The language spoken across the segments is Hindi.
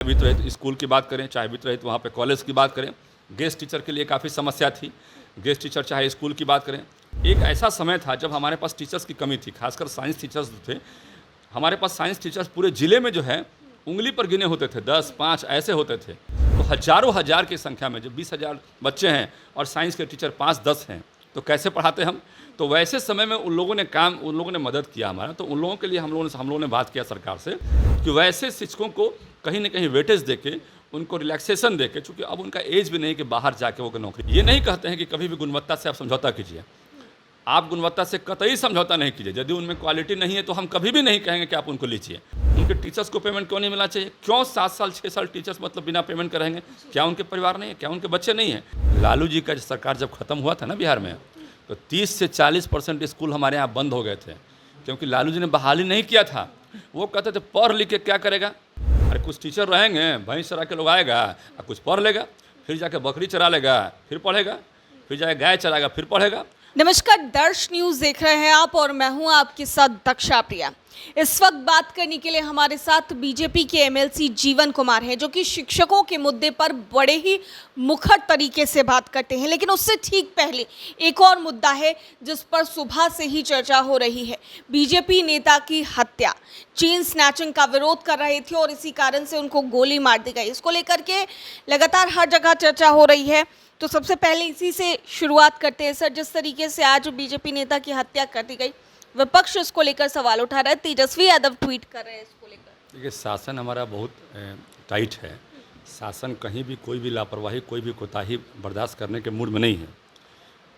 वित्त स्कूल की बात करें, चाहे वित्त रहित वहाँ पे कॉलेज की बात करें, गेस्ट टीचर के लिए काफ़ी समस्या थी। गेस्ट टीचर चाहे स्कूल की बात करें, एक ऐसा समय था जब हमारे पास टीचर्स की कमी थी, खासकर साइंस टीचर्स जो थे। हमारे पास साइंस टीचर्स पूरे ज़िले में जो है उंगली पर गिने होते थे, 10, 5 ऐसे होते थे। तो हज़ारों हज़ार की संख्या में जब 20,000 बच्चे हैं और साइंस के टीचर 5-10 हैं, तो कैसे पढ़ाते हम? तो वैसे समय में उन लोगों ने मदद किया हमारा। तो उन लोगों के लिए हम लोगों ने बात किया सरकार से कि वैसे शिक्षकों को कहीं न कहीं वेटेज देके, उनको रिलैक्सेशन देके, चूँकि अब उनका एज भी नहीं कि बाहर जाके वो नौकरी। ये नहीं कहते हैं कि कभी भी गुणवत्ता से आप समझौता कीजिए। आप गुणवत्ता से कतई समझौता नहीं कीजिए। यदि उनमें क्वालिटी नहीं है तो हम कभी भी नहीं कहेंगे कि आप उनको लीजिए। उनके टीचर्स को पेमेंट क्यों नहीं मिलना चाहिए? क्यों 7 साल 6 साल टीचर्स मतलब बिना पेमेंट के रहेंगे? क्या उनके परिवार नहीं है? क्या उनके बच्चे नहीं हैं? लालू जी का सरकार जब खत्म हुआ था ना बिहार में, तो 30 से 40% स्कूल हमारे यहाँ बंद हो गए थे, क्योंकि लालू जी ने बहाली नहीं किया था। वो कहते थे पढ़ लिख के क्या करेगा? अरे कुछ टीचर रहेंगे, भैंस चरा के लोग आएगा और कुछ पढ़ लेगा, फिर जाके बकरी चरा लेगा, फिर पढ़ेगा, फिर जाके गाय चराएगा, फिर पढ़ेगा। नमस्कार, दर्श न्यूज देख रहे हैं आप और मैं हूं आपके साथ दक्षा प्रिया। इस वक्त बात करने के लिए हमारे साथ बीजेपी के एमएलसी जीवन कुमार हैं, जो कि शिक्षकों के मुद्दे पर बड़े ही मुखर तरीके से बात करते हैं। लेकिन उससे ठीक पहले एक और मुद्दा है जिस पर सुबह से ही चर्चा हो रही है। बीजेपी नेता की हत्या, चेन स्नैचिंग का विरोध कर रहे थे और इसी कारण से उनको गोली मार दी गई। इसको लेकर के लगातार हर जगह चर्चा हो रही है। तो सबसे पहले इसी से शुरुआत करते हैं सर। जिस तरीके से आज बीजेपी नेता की हत्या कर दी गई, विपक्ष इसको लेकर सवाल उठा रहा है। तेजस्वी यादव ट्वीट कर रहे हैं इसको लेकर। देखिए, शासन हमारा बहुत टाइट है। शासन कहीं भी कोई भी लापरवाही, कोई भी कोताही बर्दाश्त करने के मूड में नहीं है।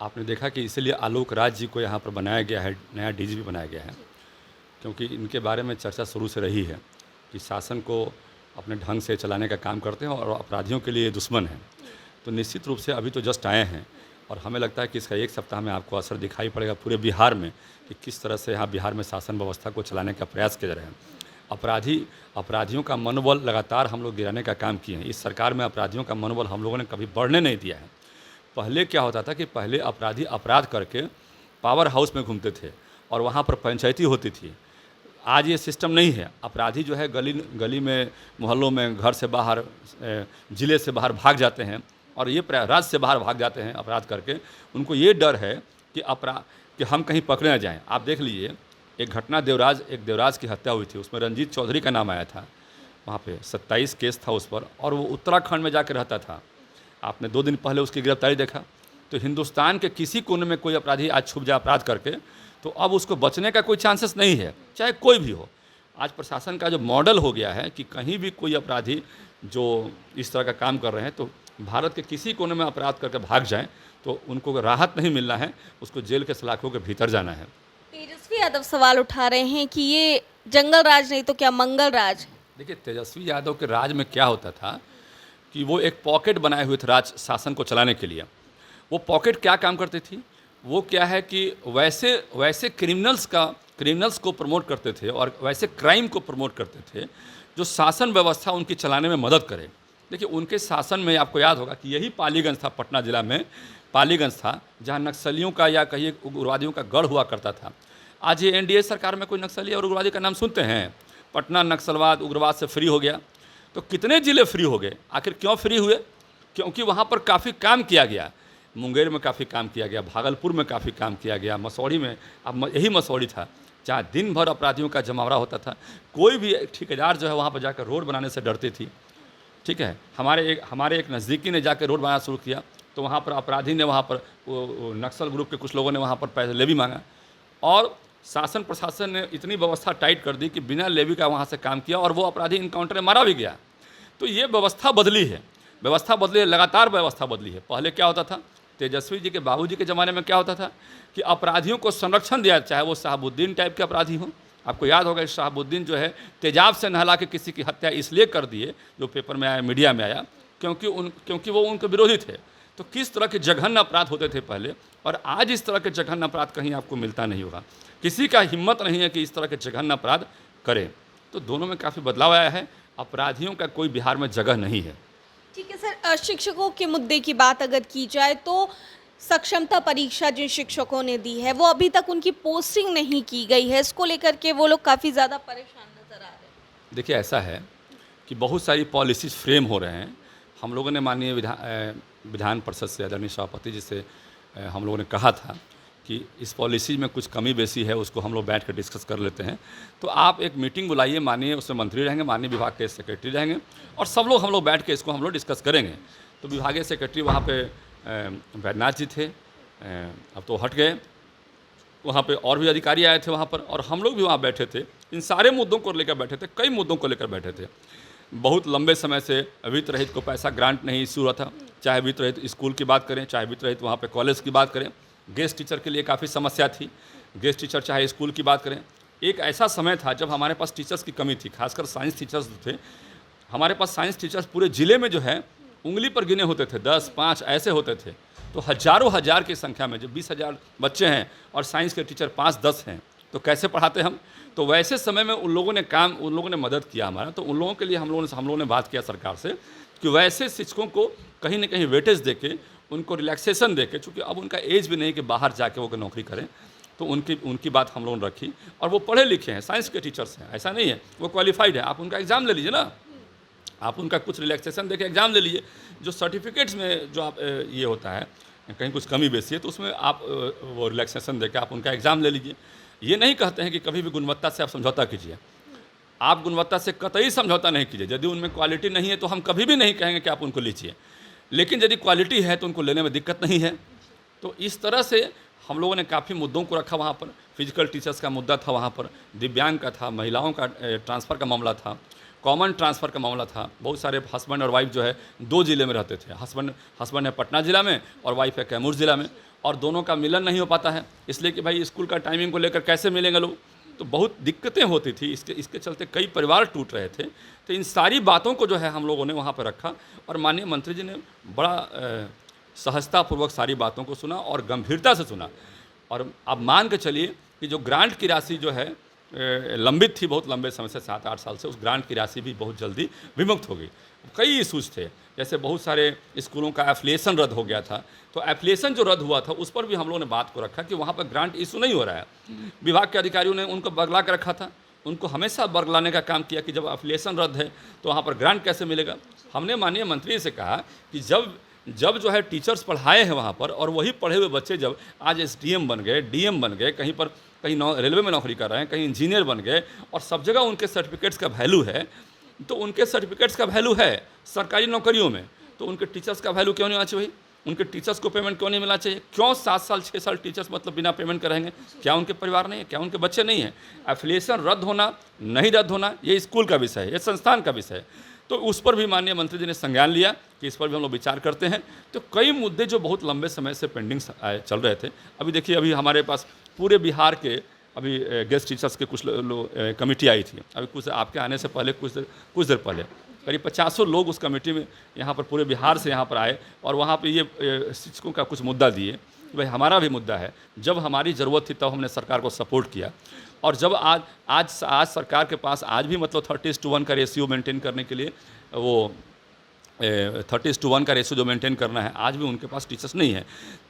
आपने देखा कि इसीलिए आलोक राज जी को यहाँ पर बनाया गया है, नया डीजीपी बनाया गया है, क्योंकि इनके बारे में चर्चा शुरू से रही है कि शासन को अपने ढंग से चलाने का काम करते हैं और अपराधियों के लिए दुश्मन हैं। तो निश्चित रूप से अभी तो जस्ट आए हैं और हमें लगता है कि इसका 1 सप्ताह में आपको असर दिखाई पड़ेगा पूरे बिहार में कि किस तरह से यहाँ बिहार में शासन व्यवस्था को चलाने का प्रयास किया जा रहा है। अपराधियों का मनोबल लगातार हम लोग गिराने का काम किए हैं। इस सरकार में अपराधियों का मनोबल हम लोगों ने कभी बढ़ने नहीं दिया है। पहले क्या होता था कि पहले अपराधी अपराध करके पावर हाउस में घूमते थे और वहाँ पर पंचायती होती थी। आज ये सिस्टम नहीं है। अपराधी जो है गली में, मोहल्लों में, घर से बाहर, ज़िले से बाहर भाग जाते हैं और ये राज्य से बाहर भाग जाते हैं अपराध करके। उनको ये डर है कि हम कहीं पकड़े ना जाएं। आप देख लीजिए, एक घटना एक देवराज की हत्या हुई थी, उसमें रंजीत चौधरी का नाम आया था। वहाँ पे 27 केस था उस पर और वो उत्तराखंड में जाकर रहता था। आपने 2 दिन पहले उसकी गिरफ्तारी देखा। तो हिंदुस्तान के किसी कोने में कोई अपराधी आज छुप जाए अपराध करके, तो अब उसको बचने का कोई चांसेस नहीं है, चाहे कोई भी हो। आज प्रशासन का जो मॉडल हो गया है कि कहीं भी कोई अपराधी जो इस तरह का काम कर रहे हैं, तो भारत के किसी कोने में अपराध करके भाग जाएं तो उनको राहत नहीं मिलना है, उसको जेल के सलाखों के भीतर जाना है। तेजस्वी यादव सवाल उठा रहे हैं कि ये जंगल राज नहीं तो क्या मंगल राज? देखिए, तेजस्वी यादव के राज में क्या होता था कि वो एक पॉकेट बनाए हुए थे राज शासन को चलाने के लिए। वो पॉकेट क्या काम करती थी? वो क्या है कि वैसे क्रिमिनल्स को प्रमोट करते थे और वैसे क्राइम को प्रमोट करते थे जो शासन व्यवस्था उनकी चलाने में मदद करे। देखिए, उनके शासन में आपको याद होगा कि यही पालीगंज था, पटना जिला में पालीगंज था, जहां नक्सलियों का या कहिए उग्रवादियों का गढ़ हुआ करता था। आज ये एनडीए सरकार में कोई नक्सली और उग्रवादी का नाम सुनते हैं? पटना नक्सलवाद उग्रवाद से फ्री हो गया। तो कितने ज़िले फ्री हो गए? आखिर क्यों फ्री हुए? क्योंकि वहाँ पर काफ़ी काम किया गया। मुंगेर में काफ़ी काम किया गया, भागलपुर में काफ़ी काम किया गया, मसौड़ी में, अब यही मसौड़ी था जहाँ दिन भर अपराधियों का जमावड़ा होता था। कोई भी ठेकेदार जो है वहाँ पर जाकर रोड बनाने से डरती थी। ठीक है, हमारे एक नज़दीकी ने जाकर रोड बनाना शुरू किया, तो वहाँ पर अपराधी ने, वहाँ पर नक्सल ग्रुप के कुछ लोगों ने वहाँ पर पैसे लेवी मांगा और शासन प्रशासन ने इतनी व्यवस्था टाइट कर दी कि बिना लेवी का वहाँ से काम किया और वो अपराधी इनकाउंटर में मारा भी गया। तो ये व्यवस्था बदली है, लगातार व्यवस्था बदली है। पहले क्या होता था? तेजस्वी जी के बाबूजी के ज़माने में क्या होता था कि अपराधियों को संरक्षण दिया, चाहे वो शहाबुद्दीन टाइप के अपराधी हों। आपको याद होगा शहाबुद्दीन जो है तेजाब से नहला के किसी की हत्या इसलिए कर दिए, जो पेपर में आया, मीडिया में आया, क्योंकि वो उनके विरोधी थे। तो किस तरह के जघन्य अपराध होते थे पहले, और आज इस तरह के जघन्य अपराध कहीं आपको मिलता नहीं होगा। किसी का हिम्मत नहीं है कि इस तरह के जघन्य अपराध करें। तो दोनों में काफ़ी बदलाव आया है। अपराधियों का कोई बिहार में जगह नहीं है। ठीक है सर, शिक्षकों के मुद्दे की बात अगर की जाए तो सक्षमता परीक्षा जिन शिक्षकों ने दी है वो अभी तक उनकी पोस्टिंग नहीं की गई है। इसको लेकर के वो लोग काफ़ी ज़्यादा परेशान नजर आ रहे हैं। देखिए, ऐसा है कि बहुत सारी पॉलिसीज़ फ्रेम हो रहे हैं। हम लोगों ने माननीय विधान परिषद से आदरणीय सभापति जी से हम लोगों ने कहा था कि इस पॉलिसी में कुछ कमी बेसी है, उसको हम लोग बैठ कर डिस्कस कर लेते हैं। तो आप एक मीटिंग बुलाइए, माननीय उसमें मंत्री रहेंगे, माननीय विभाग के सेक्रेटरी रहेंगे, और सब लोग हम लोग बैठ के इसको हम लोग डिस्कस करेंगे। तो विभागीय सेक्रेटरी वहाँ पे वैद्यनाथ जी थे, अब तो हट गए। वहाँ पे और भी अधिकारी आए थे वहाँ पर, और हम लोग भी वहाँ बैठे थे। इन सारे मुद्दों को लेकर बैठे थे, कई मुद्दों को लेकर बैठे थे। बहुत लंबे समय से वित्त रहित को पैसा ग्रांट नहीं इशू हुआ था, चाहे वित्त रहित स्कूल की बात करें, चाहे वित्त रहित वहाँ पे कॉलेज की बात करें। गेस्ट टीचर के लिए काफ़ी समस्या थी, गेस्ट टीचर चाहे स्कूल की बात करें। एक ऐसा समय था जब हमारे पास टीचर्स की कमी थी, खासकर साइंस टीचर्स थे। हमारे पास साइंस टीचर्स पूरे ज़िले में जो है उंगली पर गिने होते थे, 10, 5 ऐसे होते थे। तो हज़ारों हज़ार की संख्या में जब 20,000 बच्चे हैं और साइंस के टीचर 5-10 हैं, तो कैसे पढ़ाते हम? तो वैसे समय में उन लोगों ने मदद किया हमारा। तो उन लोगों के लिए हम लोगों ने बात किया सरकार से कि वैसे शिक्षकों को कहीं ना कहीं वेटेज देके, उनको रिलैक्सेशन देके, चूँकि अब उनका एज भी नहीं कि बाहर जाके वो नौकरी करें, तो उनकी बात हम लोगों ने रखी। और वो पढ़े लिखे हैं, साइंस के टीचर्स हैं, ऐसा नहीं है, वो क्वालिफाइड है। आप उनका एग्ज़ाम ले लीजिए ना, आप उनका कुछ रिलैक्सेशन देके एग्ज़ाम ले लीजिए। जो सर्टिफिकेट्स में जो आप ये होता है कहीं कुछ कमी बेसी है, तो उसमें आप वो रिलैक्सेशन देके आप उनका एग्ज़ाम ले लीजिए। ये नहीं कहते हैं कि कभी भी गुणवत्ता से आप समझौता कीजिए, आप गुणवत्ता से कतई समझौता नहीं कीजिए। यदि उनमें क्वालिटी नहीं है तो हम कभी भी नहीं कहेंगे कि आप उनको लीजिए, लेकिन यदि क्वालिटी है तो उनको लेने में दिक्कत नहीं है। तो इस तरह से हम लोगों ने काफ़ी मुद्दों को रखा वहाँ पर। फिजिकल टीचर्स का मुद्दा था वहाँ पर, दिव्यांग का था, महिलाओं का ट्रांसफ़र का मामला था, कॉमन ट्रांसफ़र का मामला था। बहुत सारे हस्बैंड और वाइफ जो है 2 ज़िले में रहते थे, हस्बैंड है पटना ज़िला में और वाइफ है कैमूर ज़िला में, और दोनों का मिलन नहीं हो पाता है, इसलिए कि भाई स्कूल का टाइमिंग को लेकर कैसे मिलेंगे लोग। तो बहुत दिक्कतें होती थी, इसके चलते कई परिवार टूट रहे थे। तो इन सारी बातों को जो है हम लोगों ने वहाँ पर रखा, और माननीय मंत्री जी ने बड़ा सहजतापूर्वक सारी बातों को सुना और गंभीरता से सुना। और अब मान के चलिए कि जो ग्रांट की राशि जो है लंबित थी बहुत लंबे समय से, 7-8 साल से, उस ग्रांट की राशि भी बहुत जल्दी विमुक्त हो गई। कई इशूज़ थे, जैसे बहुत सारे स्कूलों का एफिलिएशन रद्द हो गया था। तो एफिलिएशन जो रद्द हुआ था उस पर भी हम लोगों ने बात को रखा कि वहाँ पर ग्रांट इशू नहीं हो रहा है। विभाग के अधिकारियों ने उनको बरगला कर रखा था, उनको हमेशा बरगलाने का काम किया कि जब एफिलिएशन रद्द है तो वहाँ पर ग्रांट कैसे मिलेगा। हमने माननीय मंत्री से कहा कि जब जो है टीचर्स पढ़ाए हैं वहाँ पर, और वही पढ़े हुए बच्चे जब आज एसडीएम बन गए, डीएम बन गए, कहीं रेलवे में नौकरी कर रहे हैं, कहीं इंजीनियर बन गए, और सब जगह उनके सर्टिफिकेट्स का वैल्यू है, तो उनके सर्टिफिकेट्स का वैल्यू है सरकारी नौकरियों में, तो उनके टीचर्स का वैल्यू क्यों नहीं होना चाहिए भाई? उनके टीचर्स को पेमेंट क्यों नहीं मिलना चाहिए? क्यों 7 साल 6 साल टीचर्स मतलब बिना पेमेंट के रहेंगे? क्या उनके परिवार नहीं है? क्या उनके बच्चे नहीं हैं? एफिलिएशन रद्द होना नहीं रद्द होना ये स्कूल का विषय है, ये संस्थान का विषय है। तो उस पर भी माननीय मंत्री जी ने संज्ञान लिया कि इस पर भी हम लोग विचार करते हैं। तो कई मुद्दे जो बहुत लंबे समय से पेंडिंग चल रहे थे, अभी देखिए अभी हमारे पास पूरे बिहार के अभी गेस्ट टीचर्स के कुछ कमेटी आई थी, अभी कुछ आपके आने से पहले कुछ देर पहले करीब 50 लोग उस कमेटी में यहाँ पर पूरे बिहार से यहाँ पर आए, और वहाँ पे ये शिक्षकों का कुछ मुद्दा दिए। भाई हमारा भी मुद्दा है, जब हमारी ज़रूरत थी तब हमने सरकार को सपोर्ट किया, और जब आज सरकार के पास आज भी मतलब 30:1 का रेशियो मेंटेन करने के लिए, वो 30:1 का रेशियो जो मेंटेन करना है, आज भी उनके पास टीचर्स नहीं है।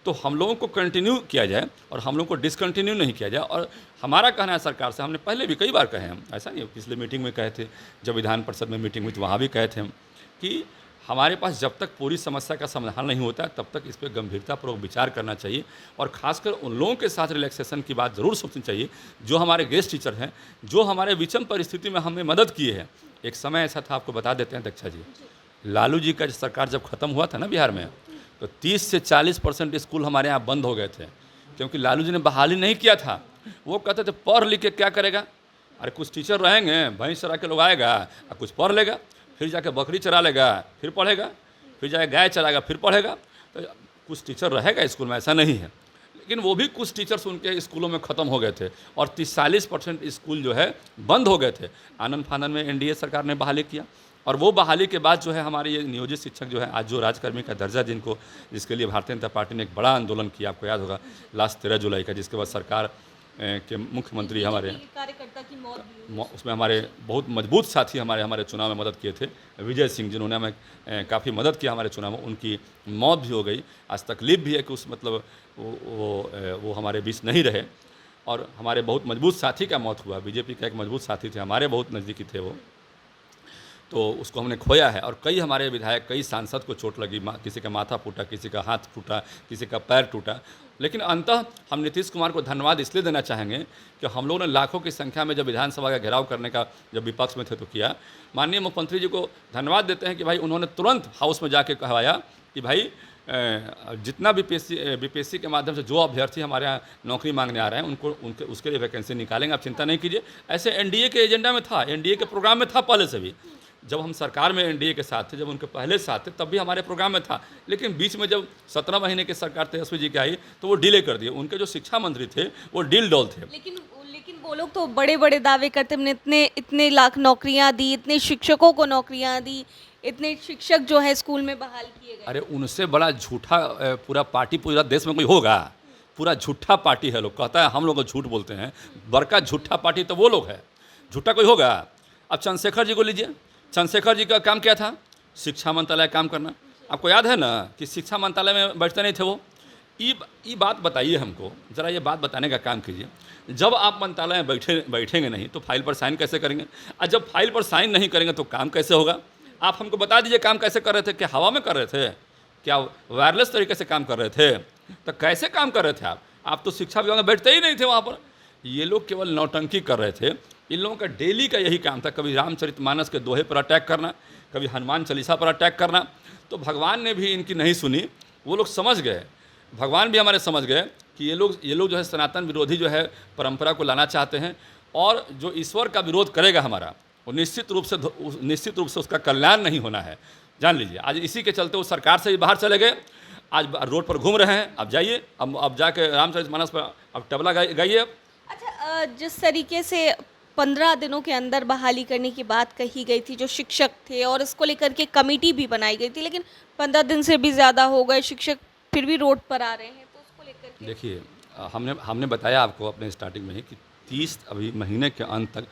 तो हम लोगों को कंटिन्यू किया जाए और हम लोगों को डिसकंटिन्यू नहीं किया जाए। और हमारा कहना है सरकार से, हमने पहले भी कई बार कहे हम, ऐसा नहीं, पिछले मीटिंग में कहे थे, जब विधान परिषद में मीटिंग हुई तो वहाँ भी कहे थे हम कि हमारे पास जब तक पूरी समस्या का समाधान नहीं होता तब तक इस पर गंभीरतापूर्वक विचार करना चाहिए, और खासकर उन लोगों के साथ रिलैक्सेशन की बात ज़रूर सोचनी चाहिए जो हमारे गेस्ट टीचर हैं, जो हमारे विषम परिस्थिति में हमें मदद किए हैं। एक समय ऐसा था, आपको बता देते हैं दक्षा जी, लालू जी का सरकार जब ख़त्म हुआ था ना बिहार में, तो 30 से 40% स्कूल हमारे यहाँ बंद हो गए थे, क्योंकि लालू जी ने बहाली नहीं किया था। वो कहते थे पढ़ लिख के क्या करेगा, अरे कुछ टीचर रहेंगे, भैंस चरा के लोग आएगा और कुछ पढ़ लेगा, फिर जाके बकरी चरा लेगा, फिर पढ़ेगा, फिर जाके गाय चराएगा, फिर पढ़ेगा। तो कुछ टीचर रहेगा स्कूल में, ऐसा नहीं है, लेकिन वो भी कुछ टीचर्स उनके स्कूलों में ख़त्म हो गए थे, और 30-40% स्कूल जो है बंद हो गए थे। आनंद फानन में एनडीए सरकार ने बहाली किया, और वो बहाली के बाद जो है हमारे ये नियोजित शिक्षक जो है आज जो राजकर्मी का दर्जा जिसके लिए भारतीय जनता पार्टी ने एक बड़ा आंदोलन किया, आपको याद होगा लास्ट 13 जुलाई का, जिसके बाद सरकार के मुख्यमंत्री हमारे कार्यकर्ता की मौत भी हुई। उसमें हमारे बहुत मजबूत साथी हमारे चुनाव में मदद किए थे, विजय सिंह, जिन्होंने हमें काफ़ी मदद किया हमारे चुनाव में, उनकी मौत भी हो गई। आज तकलीफ भी है कि उस मतलब वो हमारे बीच नहीं रहे, और हमारे बहुत मजबूत साथी का मौत हुआ। बीजेपी का एक मजबूत साथी थे, हमारे बहुत नज़दीकी थे वो। तो उसको हमने खोया है। और कई हमारे विधायक, कई सांसद को चोट लगी, किसी का माथा फूटा, किसी का हाथ फूटा, किसी का पैर टूटा। लेकिन अंततः हम नीतीश कुमार को धन्यवाद इसलिए देना चाहेंगे कि हम लोगों ने लाखों की संख्या में जब विधानसभा का घेराव करने का जब विपक्ष में थे तो किया। माननीय मुख्यमंत्री जी को धन्यवाद देते हैं कि भाई उन्होंने तुरंत हाउस में जाके कहवाया कि भाई जितना बीपीएससी के माध्यम से जो अभ्यर्थी हमारे यहाँ नौकरी मांगने आ रहे हैं उनके उसके लिए वैकेंसी निकालेंगे, आप चिंता नहीं कीजिए। ऐसे एनडीए के एजेंडा में था, एनडीए के प्रोग्राम में था पहले से भी। जब हम सरकार में एनडीए के साथ थे, जब उनके पहले साथ थे, तब भी हमारे प्रोग्राम में था। लेकिन बीच में जब 17 महीने की सरकार तेजस्वी जी की आई तो वो डिले कर दिए। उनके जो शिक्षा मंत्री थे वो डील डॉल थे। लेकिन वो लोग तो बड़े बड़े दावे करते, हमने इतने लाख नौकरियां दी, इतने शिक्षकों को नौकरियां दी, इतने शिक्षक जो है स्कूल में बहाल किए गए। अरे उनसे बड़ा झूठा पूरा पार्टी पूरा देश में कोई होगा? पूरा झूठा पार्टी है। लोग कहता है हम लोग झूठ बोलते हैं, बड़का झूठा पार्टी तो वो लोग है, झूठा कोई होगा? अब चंद्रशेखर जी को लीजिए, चंद्रशेखर जी का काम क्या था? शिक्षा मंत्रालय काम करना। आपको याद है ना कि शिक्षा मंत्रालय में बैठते नहीं थे वो? ये बात बताइए हमको, ज़रा ये बात बताने का काम कीजिए। जब आप मंत्रालय में बैठेंगे नहीं तो फाइल पर साइन कैसे करेंगे? और जब फाइल पर साइन नहीं करेंगे तो काम कैसे होगा? आप हमको बता दीजिए काम कैसे कर रहे थे? क्या हवा में कर रहे थे? क्या वायरलेस तरीके से काम कर रहे थे? तो कैसे काम कर रहे थे आप तो शिक्षा विभाग में बैठते ही नहीं थे वहाँ पर। ये लोग केवल नौटंकी कर रहे थे। इन लोगों का डेली का यही काम था, कभी रामचरितमानस के दोहे पर अटैक करना, कभी हनुमान चालीसा पर अटैक करना। तो भगवान ने भी इनकी नहीं सुनी, वो लोग समझ गए, भगवान भी हमारे समझ गए कि ये लोग जो है सनातन विरोधी जो है परंपरा को लाना चाहते हैं। और जो ईश्वर का विरोध करेगा हमारा, वो निश्चित रूप से उसका कल्याण नहीं होना है, जान लीजिए। आज इसी के चलते वो सरकार से भी बाहर चले गए, आज रोड पर घूम रहे हैं। अब जाइए, अब जाके रामचरितमानस पर अब तबला गाइए। अच्छा, जिस तरीके से 15 दिनों के अंदर बहाली करने की बात कही गई थी जो शिक्षक थे, और इसको लेकर के कमेटी भी बनाई गई थी, लेकिन 15 दिन से भी ज़्यादा हो गए, शिक्षक फिर भी रोड पर आ रहे हैं, तो उसको लेकर के देखिए, हमने बताया आपको अपने स्टार्टिंग में ही कि 30 अभी महीने के अंत तक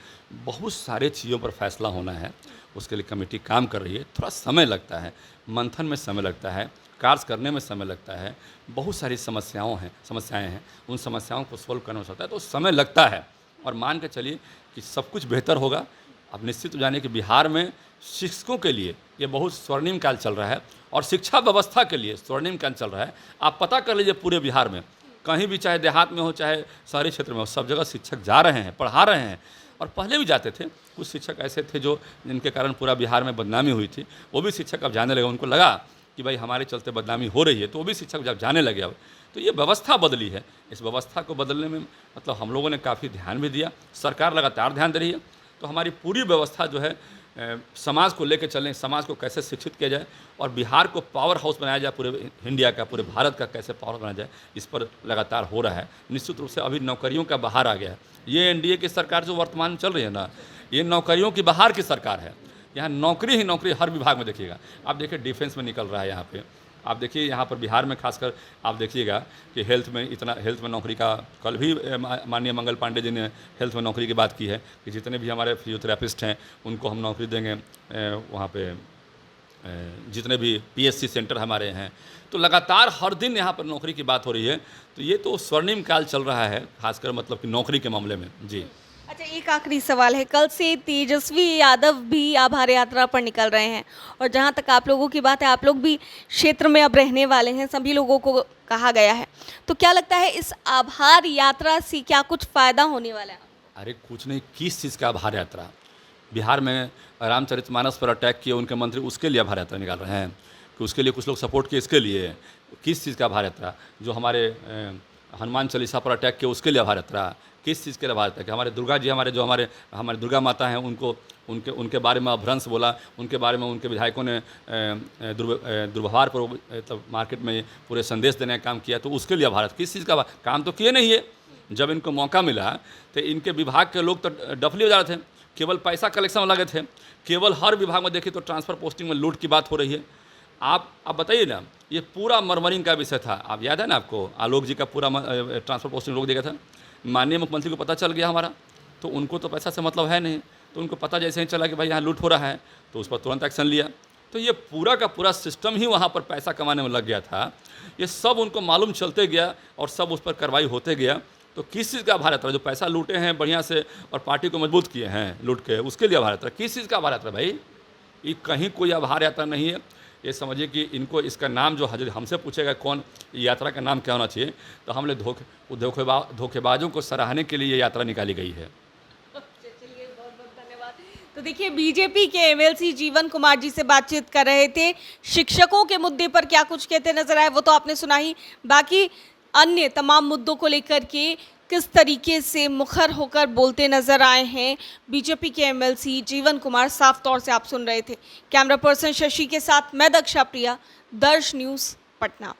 बहुत सारे चीज़ों पर फैसला होना है। उसके लिए कमेटी काम कर रही है। थोड़ा समय लगता है, मंथन में समय लगता है, कार्य करने में समय लगता है, बहुत सारी समस्याएं हैं, उन समस्याओं को सोल्व करना होता है तो समय लगता है। और मान के चलिए कि सब कुछ बेहतर होगा। अब निश्चित हो जाने कि बिहार में शिक्षकों के लिए ये बहुत स्वर्णिम काल चल रहा है और शिक्षा व्यवस्था के लिए स्वर्णिम काल चल रहा है। आप पता कर लीजिए पूरे बिहार में कहीं भी, चाहे देहात में हो चाहे शहरी क्षेत्र में हो, सब जगह शिक्षक जा रहे हैं, पढ़ा रहे हैं। और पहले भी जाते थे, कुछ शिक्षक ऐसे थे जिनके कारण पूरा बिहार में बदनामी हुई थी, वो भी शिक्षक अब जाने लगे। उनको लगा कि भाई हमारे चलते बदनामी हो रही है, तो वो भी शिक्षक जब जाने लगे। अब तो ये व्यवस्था बदली है। इस व्यवस्था को बदलने में मतलब हम लोगों ने काफ़ी ध्यान भी दिया, सरकार लगातार ध्यान दे रही है। तो हमारी पूरी व्यवस्था जो है समाज को लेकर चलें, समाज को कैसे शिक्षित किया जाए और बिहार को पावर हाउस बनाया जाए, पूरे इंडिया का, पूरे भारत का कैसे पावर बनाया जाए, इस पर लगातार हो रहा है। निश्चित रूप से अभी नौकरियों का बहार आ गया है। ये एनडीए की सरकार जो वर्तमान में चल रही है ना, ये नौकरियों की बहार की सरकार है। यहाँ नौकरी ही नौकरी हर विभाग में देखिएगा। आप देखिए डिफेंस में निकल रहा है यहाँ पे, आप देखिए यहाँ पर बिहार में खासकर आप देखिएगा कि हेल्थ में नौकरी का, कल भी माननीय मंगल पांडे जी ने हेल्थ में नौकरी की बात की है कि जितने भी हमारे फिजियोथेरेपिस्ट हैं उनको हम नौकरी देंगे। वहाँ पे जितने भी पीएससी सेंटर हमारे हैं, तो लगातार हर दिन यहाँ पर नौकरी की बात हो रही है। तो ये तो स्वर्णिम काल चल रहा है, खासकर मतलब कि नौकरी के मामले में। जी अच्छा, एक आखिरी सवाल है। कल से तेजस्वी यादव भी आभार यात्रा पर निकल रहे हैं, और जहां तक आप लोगों की बात है, आप लोग भी क्षेत्र में अब रहने वाले हैं, सभी लोगों को कहा गया है, तो क्या लगता है इस आभार यात्रा से क्या कुछ फ़ायदा होने वाला है? अरे कुछ नहीं, किस चीज़ का आभार यात्रा? बिहार में रामचरितमानस पर अटैक किए उनके मंत्री, उसके लिए आभार यात्रा निकाल रहे हैं कि उसके लिए कुछ लोग सपोर्ट किए, इसके लिए किस चीज़ का आभार यात्रा? जो हमारे हनुमान चालीसा पर अटैक किए उसके लिए आभार यात्रा? किस चीज़ के लिए आभार यात्रा? कि हमारे दुर्गा जी, हमारे दुर्गा माता हैं, उनके बारे में अपभ्रंश बोला, उनके बारे में उनके विधायकों ने दुर्व्यवहार पर मतलब मार्केट में पूरे संदेश देने का काम किया, तो उसके लिए आभार? किस चीज़ का काम तो किए नहीं है। जब इनको मौका मिला तो इनके विभाग के लोग तो डफली हो जा रहे थे, केवल पैसा कलेक्शन में लगे थे। केवल हर विभाग में देखिए तो ट्रांसफ़र पोस्टिंग में लूट की बात हो रही है। आप बताइए ना, ये पूरा मरमरिंग का विषय था। आप याद है ना आपको, आलोक जी का पूरा ट्रांसफ़र पोस्टिंग रोक दिया था। माननीय मुख्यमंत्री को पता चल गया हमारा, तो उनको तो पैसा से मतलब है नहीं, तो उनको पता जैसे ही चला कि भाई यहाँ लूट हो रहा है, तो उस पर तुरंत एक्शन लिया। तो ये पूरा का पूरा सिस्टम ही वहाँ पर पैसा कमाने में लग गया था। ये सब उनको मालूम चलते गया और सब उस पर कार्रवाई होते गया। तो किस चीज़ का आभार यात्रा? जो पैसा लूटे हैं बढ़िया से और पार्टी को मजबूत किए हैं लूट के, उसके लिए आभार यात्रा? किस चीज़ का आभार यात्रा भाई? ये कहीं कोई आभार यात्रा नहीं है। ये समझिए कि इनको इसका नाम जो हमसे पूछेगा कौन यात्रा का नाम क्या होना चाहिए, तो हम लोग धोखेबाजों को सराहने के लिए ये यात्रा निकाली गई है। चलिए, बहुत बहुत धन्यवाद। तो देखिए, बीजेपी के एमएलसी जीवन कुमार जी से बातचीत कर रहे थे। शिक्षकों के मुद्दे पर क्या कुछ कहते नजर आए वो तो आपने सुना ही, बाकी अन्य तमाम मुद्दों को लेकर के किस तरीके से मुखर होकर बोलते नजर आए हैं बीजेपी के एमएलसी जीवन कुमार, साफ तौर से आप सुन रहे थे। कैमरा पर्सन शशि के साथ मैं दक्षा प्रिया, दर्श न्यूज़, पटना।